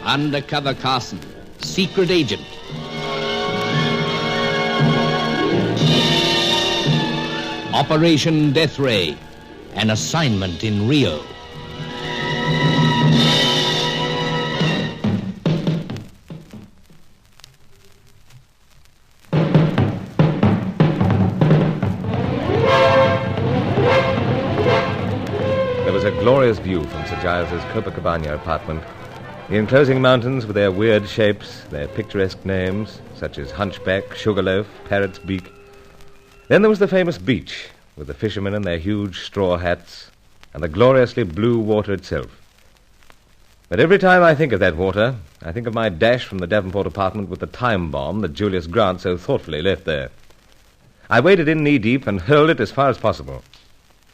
Undercover Carson, secret agent. Operation Death Ray, an assignment in Rio. There was a glorious view from Sir Giles's Copacabana apartment. The enclosing mountains with their weird shapes, their picturesque names, such as Hunchback, Sugarloaf, Parrot's Beak. Then there was the famous beach, with the fishermen in their huge straw hats, and the gloriously blue water itself. But every time I think of that water, I think of my dash from the Devonport apartment with the time bomb that Julius Grant so thoughtfully left there. I waded in knee-deep and hurled it as far as possible.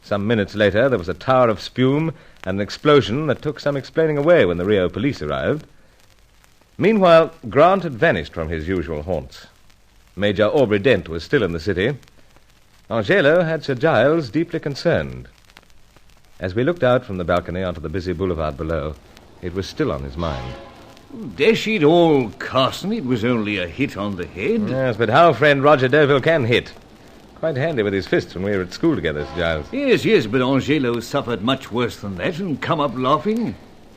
Some minutes later, there was a tower of spume and an explosion that took some explaining away when the Rio police arrived. Meanwhile, Grant had vanished from his usual haunts. Major Aubrey Dent was still in the city. Angelo had Sir Giles deeply concerned. As we looked out from the balcony onto the busy boulevard below, it was still on his mind. Dash it all, Carson, it was only a hit on the head. Yes, but how friend Roger Deauville can hit. Quite handy with his fists when we were at school together, Sir Giles. Yes, but Angelo suffered much worse than that and come up laughing.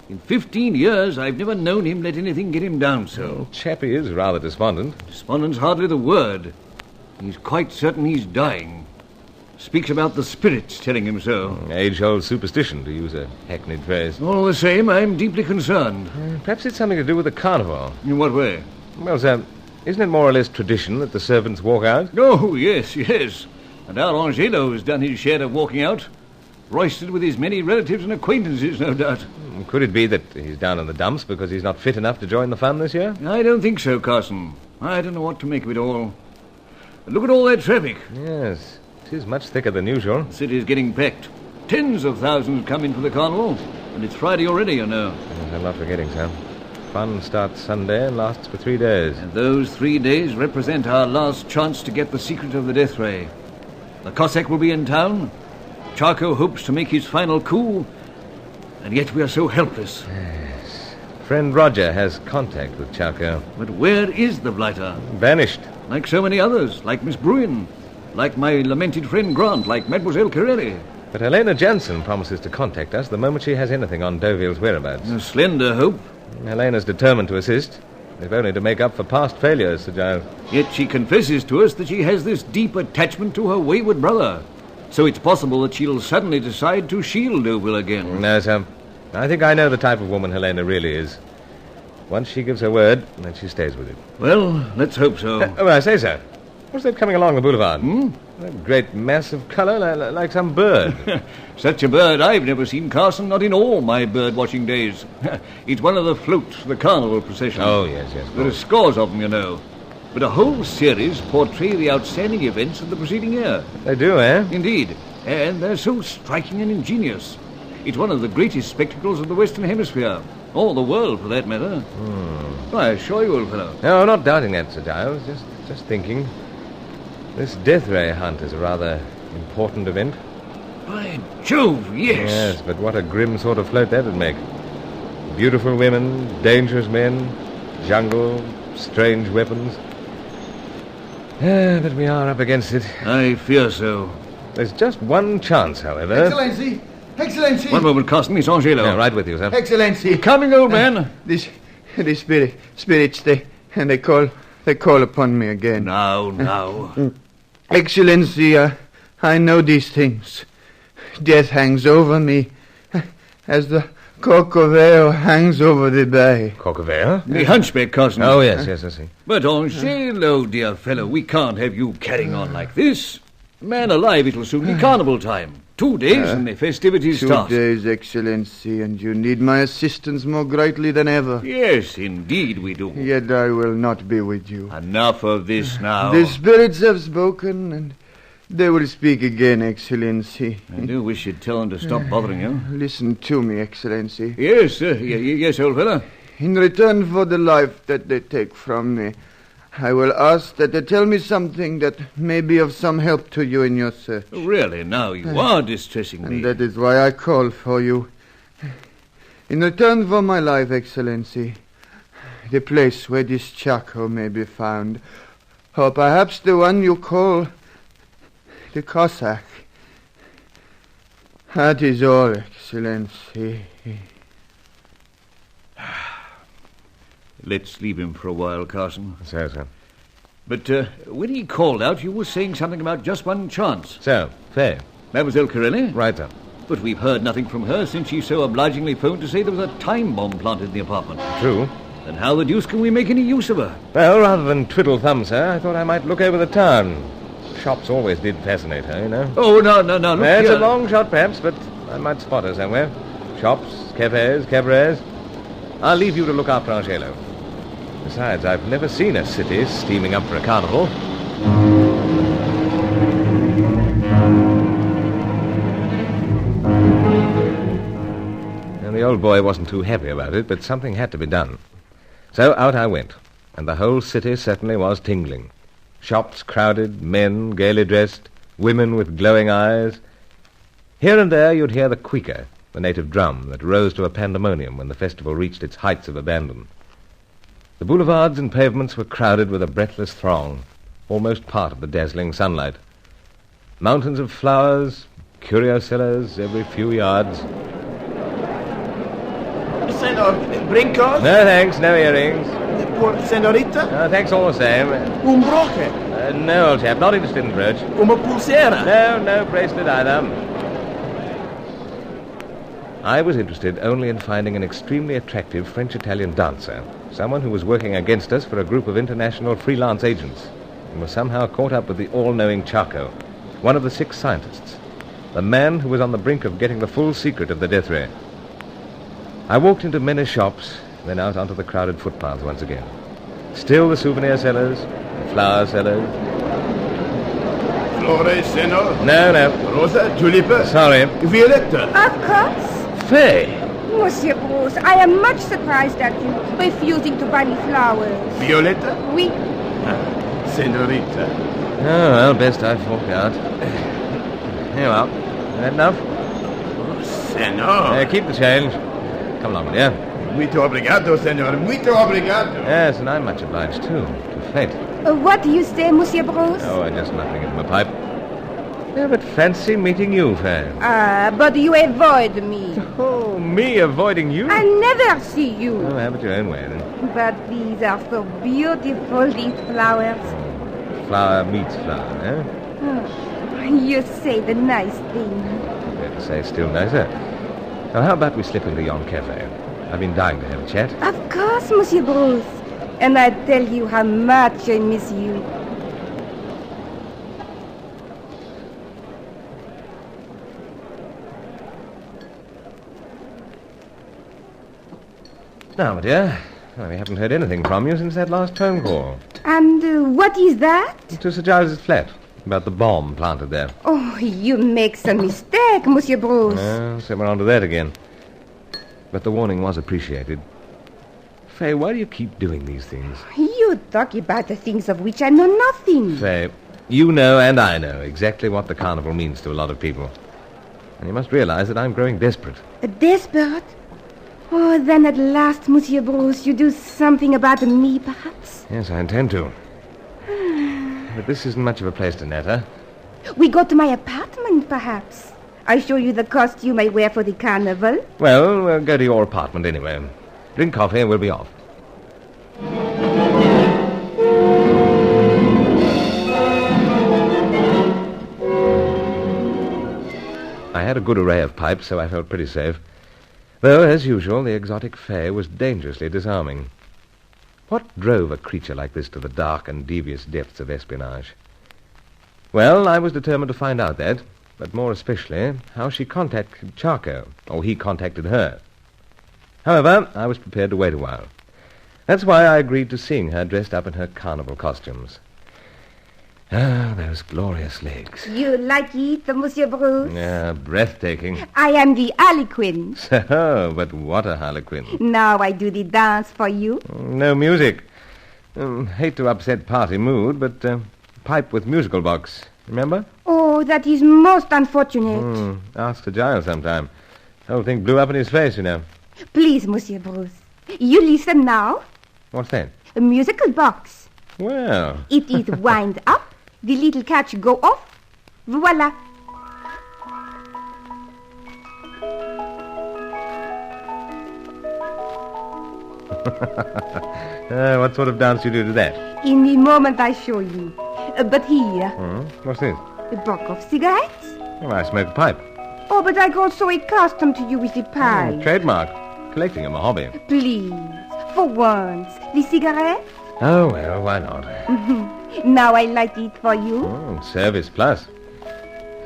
In 15 years, I've never known him let anything get him down so. Chappie is rather despondent. Despondent's hardly the word. He's quite certain he's dying. Speaks about the spirits telling him so. Age-old superstition, to use a hackneyed phrase. All the same, I'm deeply concerned. Perhaps it's something to do with the carnival. In what way? Well, sir, isn't it more or less tradition that the servants walk out? Oh, yes. And our Angelo has done his share of walking out. Roisted with his many relatives and acquaintances, no doubt. Could it be that he's down in the dumps because he's not fit enough to join the fun this year? I don't think so, Carson. I don't know what to make of it all. Look at all that traffic. Yes, it is much thicker than usual. The city's getting packed. Tens of thousands come in for the carnival. And it's Friday already, you know. Yes, I'm not forgetting, sir. Fun starts Sunday and lasts for 3 days. And those 3 days represent our last chance to get the secret of the death ray. The Cossack will be in town. Charco hopes to make his final coup. And yet we are so helpless. Yes. Friend Roger has contact with Charco. But where is the blighter? Vanished. Like so many others, like Miss Bruin, like my lamented friend Grant, like Mademoiselle Corelli. But Helena Jansen promises to contact us the moment she has anything on Deauville's whereabouts. A slender hope. Helena's determined to assist, if only to make up for past failures, Sir Giles. Yet she confesses to us that she has this deep attachment to her wayward brother. So it's possible that she'll suddenly decide to shield Deauville again. No, sir. I think I know the type of woman Helena really is. Once she gives her word, then she stays with it. Well, let's hope so. I say, sir, what's that coming along the boulevard? That great mass of colour, like some bird. Such a bird I've never seen, Carson, not in all my bird-watching days. It's one of the floats for the carnival procession. Oh, yes. There are scores of them, you know. But a whole series portray the outstanding events of the preceding year. They do, eh? Indeed. And they're so striking and ingenious. It's one of the greatest spectacles of the Western Hemisphere. Or the world, for that matter. I assure you, old fellow. No, I'm not doubting that, Sir Giles. Just thinking. This death ray hunt is a rather important event. By Jove, yes. Yes, but what a grim sort of float that would make. Beautiful women, dangerous men, jungle, strange weapons. But we are up against it. I fear so. There's just one chance, however. Excellency! One moment, Carson. It's Angelo. Yeah, right with you, sir. Excellency! Coming, old man. The spirits, they call upon me again. Now. Excellency, I know these things. Death hangs over me as the Corcovado hangs over the bay. Corcovado? The hunchback, Carson. Oh, yes, I see. But Angelo, dear fellow, we can't have you carrying on like this. Man alive, it'll soon be carnival time. 2 days and the festivities start. 2 days, Excellency, and you need my assistance more greatly than ever. Yes, indeed we do. Yet I will not be with you. Enough of this now. The spirits have spoken, and they will speak again, Excellency. I do wish you'd tell them to stop bothering you. Listen to me, Excellency. Yes, yes, old fellow. In return for the life that they take from me, I will ask that they tell me something that may be of some help to you in your search. Really, now you are distressing me. And that is why I call for you. In return for my life, Excellency, the place where this charcoal may be found. Or perhaps the one you call the Cossack. That is all, Excellency. Let's leave him for a while, Carson. So, sir. But when he called out, you were saying something about just one chance. So, Faye. Mademoiselle Corelli? Right, sir. But we've heard nothing from her since she so obligingly phoned to say there was a time bomb planted in the apartment. True. Then how the deuce can we make any use of her? Well, rather than twiddle thumbs, sir, I thought I might look over the town. Shops always did fascinate her, you know. Oh, no. Look It's here. a long shot, perhaps, but I might spot her somewhere. Shops, cafes, cabarets. I'll leave you to look after Angelo. Besides, I've never seen a city steaming up for a carnival. And the old boy wasn't too happy about it, but something had to be done. So out I went, and the whole city certainly was tingling. Shops crowded, men gaily dressed, women with glowing eyes. Here and there you'd hear the cuica, the native drum that rose to a pandemonium when the festival reached its heights of abandon. The boulevards and pavements were crowded with a breathless throng, almost part of the dazzling sunlight. Mountains of flowers, curio sellers every few yards. Senor, brincos? No thanks, no earrings. For senorita? No thanks all the same. Un broche? No, old chap, not interested in brooch. Uma pulsera? No bracelet either. I was interested only in finding an extremely attractive French-Italian dancer, someone who was working against us for a group of international freelance agents, and was somehow caught up with the all-knowing Charco, one of the 6 scientists, the man who was on the brink of getting the full secret of the death ray. I walked into many shops, then out onto the crowded footpaths once again. Still the souvenir sellers, the flower sellers. Flores, senor? No. Rosa, tulipa? Sorry. Violetta? Of course. Faye! Monsieur Bruce, I am much surprised at you, refusing to buy me flowers. Violetta? Oui. Senorita. Oh, well, best I fork out. Here you are. Is that enough? Oh, senor. Keep the change. Come along, dear. Muito obrigado, senor. Muito obrigado. Yes, and I'm much obliged, too, to Fate. What do you say, Monsieur Bruce? Oh, just nothing into my pipe. Yeah, but fancy meeting you, Faye. But you avoid me. Oh, me avoiding you? I never see you. Oh, have it your own way, then. But these are so beautiful, these flowers. Flower meets flower, eh? Oh, you say the nice thing. Better say still nicer. Now, how about we slip into yon cafe? I've been dying to have a chat. Of course, Monsieur Bruce. And I tell you how much I miss you. Now, my dear, we haven't heard anything from you since that last phone call. And what is that? To Sir Giles's flat, about the bomb planted there. Oh, you make some mistake, Monsieur Bruce. So we're on to that again. But the warning was appreciated. Faye, why do you keep doing these things? You talk about the things of which I know nothing. Faye, you know and I know exactly what the carnival means to a lot of people. And you must realize that I'm growing desperate. Desperate? Oh, then at last, Monsieur Bruce, you do something about me, perhaps? Yes, I intend to. But this isn't much of a place to natter. We go to my apartment, perhaps. I show you the costume I wear for the carnival. Well, we'll go to your apartment anyway. Drink coffee and we'll be off. I had a good array of pipes, so I felt pretty safe. Though, as usual, the exotic Faye was dangerously disarming. What drove a creature like this to the dark and devious depths of espionage? Well, I was determined to find out that, but more especially, how she contacted Charco, or he contacted her. However, I was prepared to wait a while. That's why I agreed to seeing her dressed up in her carnival costumes. Ah, those glorious legs. You like it, Monsieur Bruce? Yeah, breathtaking. I am the Harlequin. So, but what a harlequin. Now I do the dance for you. No music. Hate to upset party mood, but pipe with musical box. Remember? Oh, that is most unfortunate. Ask Sir Giles sometime. The whole thing blew up in his face, you know. Please, Monsieur Bruce. You listen now. What's that? A musical box. Well, It is wind up, the little catch go off. Voila. what sort of dance do you do to that? In the moment I show you. But here, What's this? a box of cigarettes. Well, I smoke a pipe. Oh, but I got so accustomed to you with the pipe. Trademark. Collecting them a hobby. Please, for once, the cigarette. Oh, well, why not? Now I light it for you. Service plus.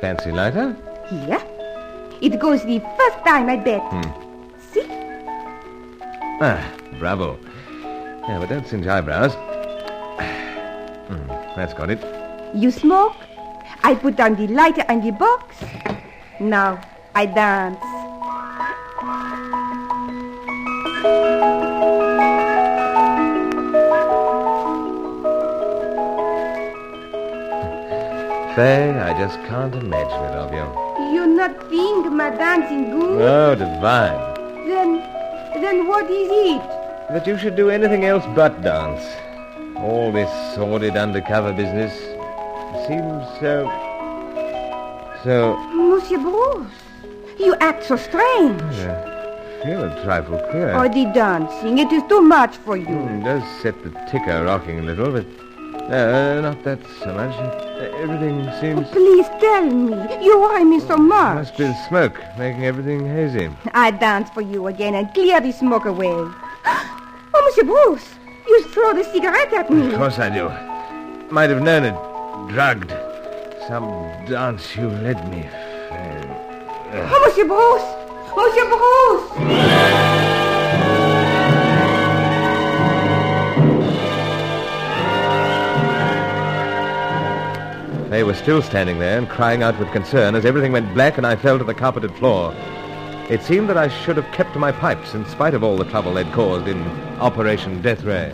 Fancy lighter? Here. It goes the first time, I bet. See? Bravo. Yeah, but don't singe eyebrows. That's got it. You smoke. I put down the lighter and the box. Now I dance. Faye, I just can't imagine it of you. You not think my dancing good? Oh, divine. Then what is it? That you should do anything else but dance. All this sordid undercover business seems so... Monsieur Bruce, you act so strange. I feel a trifle queer. Oh, the dancing, it is too much for you. It does set the ticker rocking a little, but... not that so much. Everything seems... Please tell me. You worry me so much. Must be the smoke, making everything hazy. I dance for you again and clear the smoke away. Oh, Monsieur Bruce, you throw the cigarette at me. Of course I do. Might have known it. Drugged. Some dance you led me. Oh, Monsieur Bruce! Monsieur Bruce! They were still standing there and crying out with concern as everything went black and I fell to the carpeted floor. It seemed that I should have kept to my pipes in spite of all the trouble they'd caused in Operation Death Ray.